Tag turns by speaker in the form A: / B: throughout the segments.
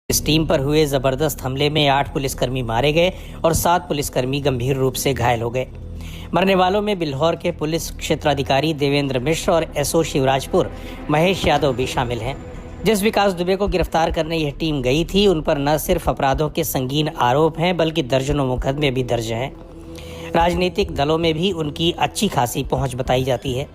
A: इस टीम पर हुए जबरदस्त हमले में 8 पुलिसकर्मी मारे गए और 7 पुलिसकर्मी गंभीर रूप से घायल हो गए। मरने वालों में बिल्हौर के पुलिस क्षेत्राधिकारी देवेंद्र मिश्र और एसओ शिवराजपुर महेश यादव भी शामिल हैं। जिस विकास दुबे को गिरफ्तार करने यह टीम गई थी, उन पर न सिर्फ अपराधों के संगीन आरोप हैं बल्कि दर्जनों मुकदमे भी दर्ज हैं। राजनीतिक दलों में भी उनकी अच्छी खासी पहुंच बताई जाती है।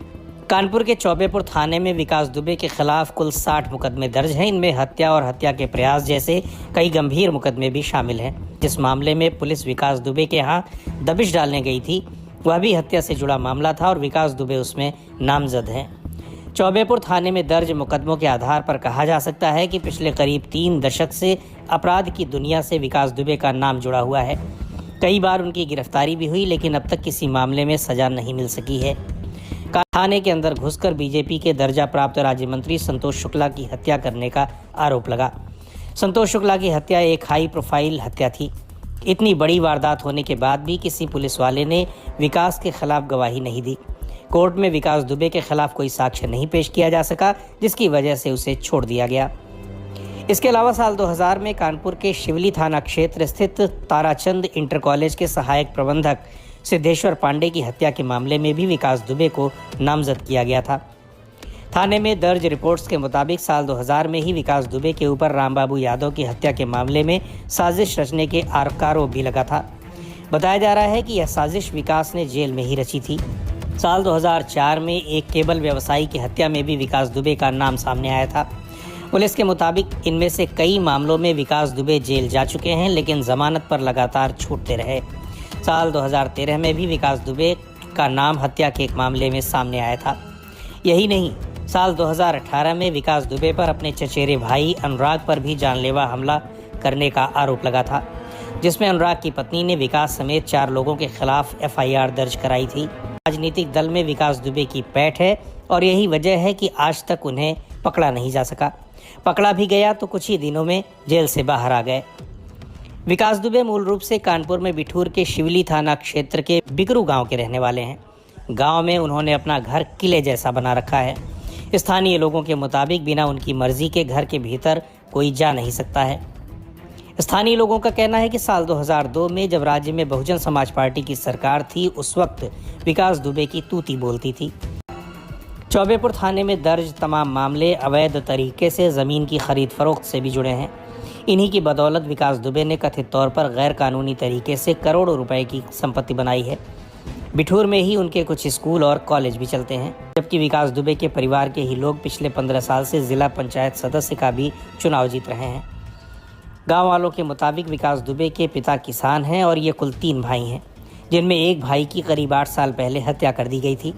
A: कानपुर के चौबेपुर थाने में विकास दुबे के खिलाफ कुल 60 मुकदमे दर्ज हैं। इनमें हत्या और हत्या के प्रयास जैसे कई गंभीर मुकदमे भी शामिल हैं। जिस मामले में पुलिस विकास दुबे के यहाँ दबिश डालने गई थी, वह भी हत्या से जुड़ा मामला था और विकास दुबे उसमें नामजद हैं। चौबेपुर थाने में दर्ज मुकदमों के आधार पर कहा जा सकता है कि पिछले करीब 3 दशक से अपराध की दुनिया से विकास दुबे का नाम जुड़ा हुआ है। कई बार उनकी गिरफ्तारी भी हुई, लेकिन अब तक किसी मामले में सजा नहीं मिल सकी है। थाने के अंदर घुसकर बीजेपी के दर्जा प्राप्त राज्य मंत्री संतोष शुक्ला की हत्या करने का आरोप लगा। संतोष शुक्ला की हत्या एक हाई प्रोफाइल हत्या थी। इतनी बड़ी वारदात होने के बाद भी किसी पुलिस वाले ने विकास के खिलाफ गवाही नहीं दी। कोर्ट में विकास दुबे के खिलाफ कोई साक्ष्य नहीं पेश किया जा सका, जिसकी वजह से उसे छोड़ दिया गया। इसके अलावा साल 2000 में कानपुर के शिवली थाना क्षेत्र स्थित ताराचंद इंटर कॉलेज के सहायक प्रबंधक सिद्धेश्वर पांडे की हत्या के मामले में भी विकास दुबे को नामजद किया गया था। थाने में दर्ज रिपोर्ट्स के मुताबिक साल 2000 में ही विकास दुबे के ऊपर रामबाबू यादव की हत्या के मामले में साजिश रचने के आरोप भी लगा था। बताया जा रहा है कि यह साजिश विकास ने जेल में ही रची थी। साल 2004 में एक केबल व्यवसायी की हत्या में भी विकास दुबे का नाम सामने आया था। पुलिस के मुताबिक इनमें से कई मामलों में विकास दुबे जेल जा चुके हैं, लेकिन जमानत पर लगातार छूटते रहे। साल 2013 में भी विकास दुबे का नाम हत्या के एक मामले में सामने आया था। यही नहीं, साल 2018 में विकास दुबे पर अपने चचेरे भाई अनुराग पर भी जानलेवा हमला करने का आरोप लगा था, जिसमें अनुराग की पत्नी ने विकास समेत 4 लोगों के खिलाफ एफआईआर दर्ज कराई थी। राजनीतिक दल में विकास दुबे की पैठ है और यही वजह है कि आज तक उन्हें पकड़ा नहीं जा सका। पकड़ा भी गया तो कुछ ही दिनों में जेल से बाहर आ गए। विकास दुबे मूल रूप से कानपुर में बिठूर के शिवली थाना क्षेत्र के बिकरू गांव के रहने वाले हैं। गांव में उन्होंने अपना घर किले जैसा बना रखा है। स्थानीय लोगों के मुताबिक बिना उनकी मर्जी के घर के भीतर कोई जा नहीं सकता है। स्थानीय लोगों का कहना है कि साल 2002 में जब राज्य में बहुजन समाज पार्टी की सरकार थी, उस वक्त विकास दुबे की तूती बोलती थी। चौबेपुर थाने में दर्ज तमाम मामले अवैध तरीके से ज़मीन की खरीद फरोख्त से भी जुड़े हैं। इन्हीं की बदौलत विकास दुबे ने कथित तौर पर गैर कानूनी तरीके से करोड़ों रुपए की संपत्ति बनाई है। बिठूर में ही उनके कुछ स्कूल और कॉलेज भी चलते हैं, जबकि विकास दुबे के परिवार के ही लोग पिछले 15 साल से जिला पंचायत सदस्य का भी चुनाव जीत रहे हैं। गाँव वालों के मुताबिक विकास दुबे के पिता किसान हैं और ये कुल 3 भाई हैं, जिनमें एक भाई की करीब 8 साल पहले हत्या कर दी गई थी।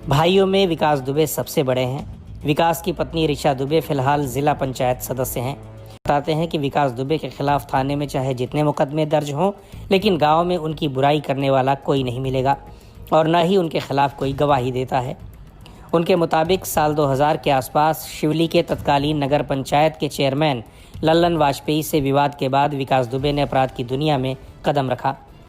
A: भाइयों में विकास दुबे सबसे बड़े हैं। विकास की पत्नी ऋचा दुबे फिलहाल जिला पंचायत सदस्य हैं। बताते हैं कि विकास दुबे के खिलाफ थाने में चाहे जितने मुकदमे दर्ज हों, लेकिन गांव में उनकी बुराई करने वाला कोई नहीं मिलेगा और न ही उनके खिलाफ कोई गवाही देता है। उनके मुताबिक साल 2000 के आसपास शिवली के तत्कालीन नगर पंचायत के चेयरमैन लल्लन वाजपेयी से विवाद के बाद विकास दुबे ने अपराध की दुनिया में कदम रखा।